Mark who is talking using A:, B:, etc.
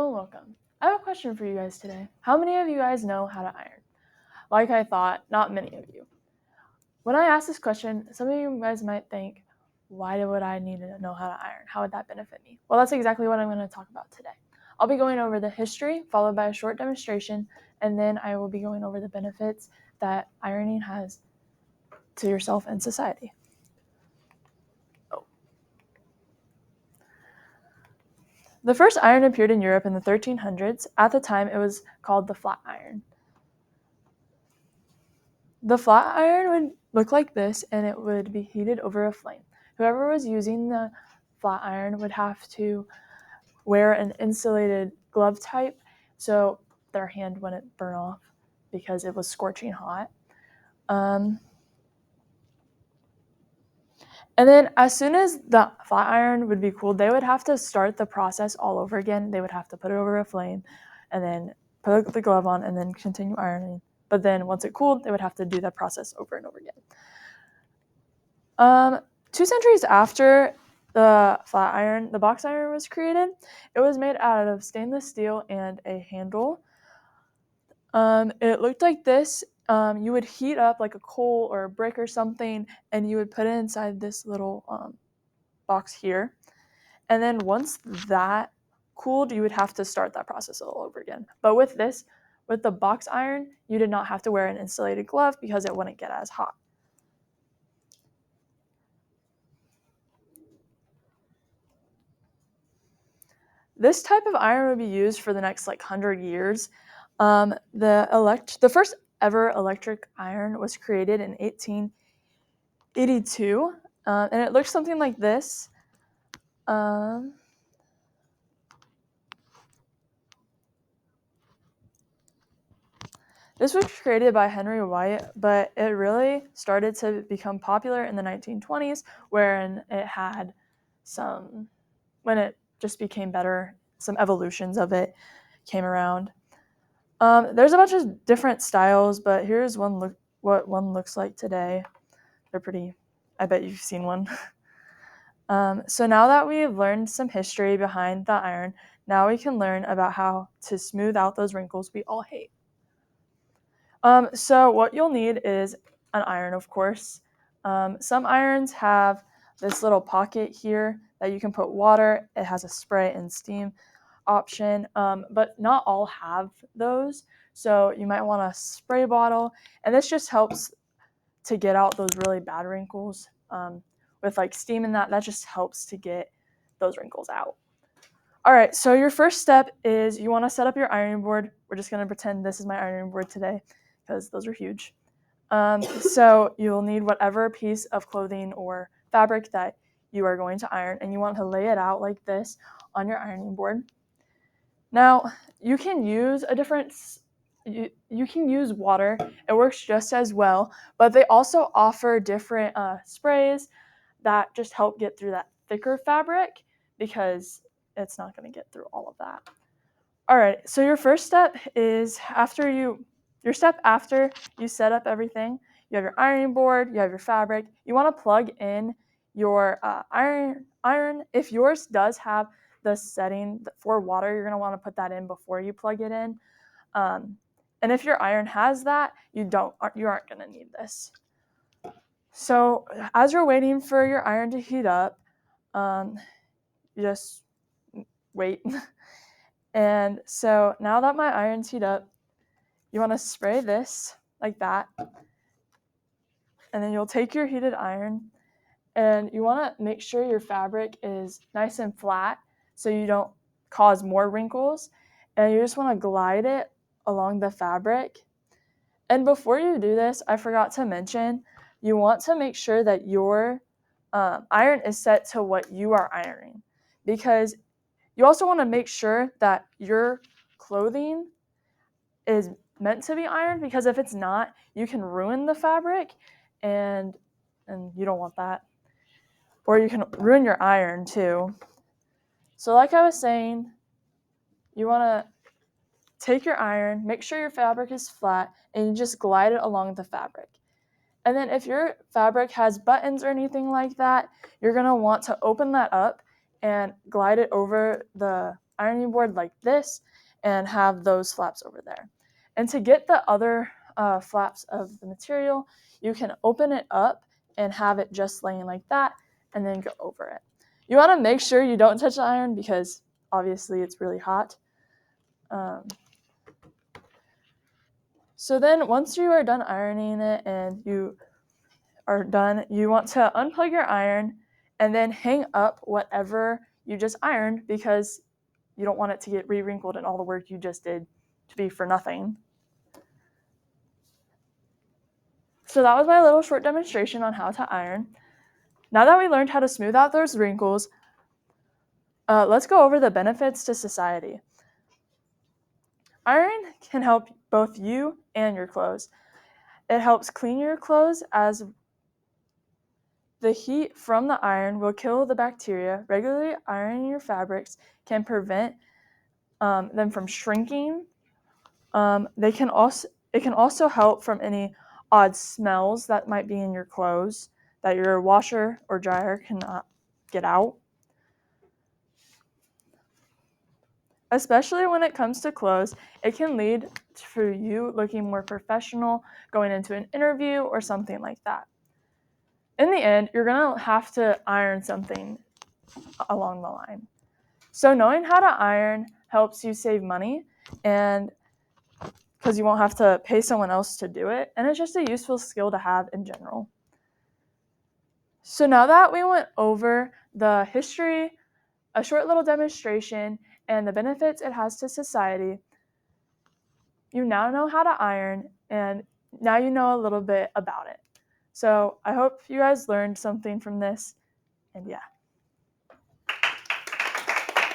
A: Hello and welcome. I have a question for you guys today. How many of you guys know how to iron? Like I thought, not many of you. When I ask this question, some of you guys might think, why would I need to know how to iron? How would that benefit me? Well, that's exactly what I'm going to talk about today. I'll be going over the history, followed by a short demonstration, and then I will be going over the benefits that ironing has to yourself and society. The first iron appeared in Europe in the 1300s. At the time, it was called the flat iron. The flat iron would look like this, and it would be heated over a flame. Whoever was using the flat iron would have to wear an insulated glove type so their hand wouldn't burn off because it was scorching hot. And then as soon as the flat iron would be cooled, they would have to start the process all over again. They would have to put it over a flame and then put the glove on and then continue ironing. But then once it cooled, they would have to do that process over and over again. 2 centuries after the flat iron, the box iron was created. It was made out of stainless steel and a handle. It looked like this. You would heat up like a coal or a brick or something, and you would put it inside this little box here. And then once that cooled, you would have to start that process all over again. But with the box iron, you did not have to wear an insulated glove because it wouldn't get as hot. This type of iron would be used for the next 100 years. The first ever electric iron was created in 1882, and it looks something like this. This was created by Henry White, but it really started to become popular in the 1920s, when it just became better, some evolutions of it came around. There's a bunch of different styles, but here's what one looks like today. They're pretty, I bet you've seen one. So now that we've learned some history behind the iron, now we can learn about how to smooth out those wrinkles we all hate. So what you'll need is an iron, of course. Some irons have this little pocket here that you can put water. It has a spray and steam option, but not all have those. So you might want a spray bottle, and this just helps to get out those really bad wrinkles. With steam in that just helps to get those wrinkles out. All right, so your first step is you want to set up your ironing board. We're just going to pretend this is my ironing board today because those are huge. So you'll need whatever piece of clothing or fabric that you are going to iron, and you want to lay it out like this on your ironing board. Now, you can use you can use water. It works just as well, but they also offer different sprays that just help get through that thicker fabric because it's not going to get through all of that. All right, so your first step is after you set up everything, you have your ironing board, you have your fabric, you want to plug in your iron. If yours does have the setting for water, you're going to want to put that in before you plug it in. And if your iron has that, you aren't going to need this. So as you're waiting for your iron to heat up, you just wait. And so now that my iron's heat up, you want to spray this like that. And then you'll take your heated iron, and you want to make sure your fabric is nice and flat so you don't cause more wrinkles. And you just want to glide it along the fabric. And before you do this, I forgot to mention, you want to make sure that your iron is set to what you are ironing, because you also want to make sure that your clothing is meant to be ironed, because if it's not, you can ruin the fabric, and you don't want that. Or you can ruin your iron too. So like I was saying, you want to take your iron, make sure your fabric is flat, and you just glide it along the fabric. And then if your fabric has buttons or anything like that, you're going to want to open that up and glide it over the ironing board like this and have those flaps over there. And to get the other flaps of the material, you can open it up and have it just laying like that and then go over it. You want to make sure you don't touch the iron because obviously it's really hot. So then once you are done ironing it and you are done, you want to unplug your iron and then hang up whatever you just ironed because you don't want it to get re-wrinkled and all the work you just did to be for nothing. So that was my little short demonstration on how to iron. Now that we learned how to smooth out those wrinkles, let's go over the benefits to society. Iron can help both you and your clothes. It helps clean your clothes as the heat from the iron will kill the bacteria. Regularly ironing your fabrics can prevent them from shrinking. It can also help from any odd smells that might be in your clothes that your washer or dryer cannot get out. Especially when it comes to clothes, it can lead to you looking more professional going into an interview or something like that. In the end, you're going to have to iron something along the line. So knowing how to iron helps you save money and because you won't have to pay someone else to do it, and it's just a useful skill to have in general. So now that we went over the history, a short little demonstration, and the benefits it has to society, you now know how to iron, and now you know a little bit about it. So I hope you guys learned something from this, and yeah.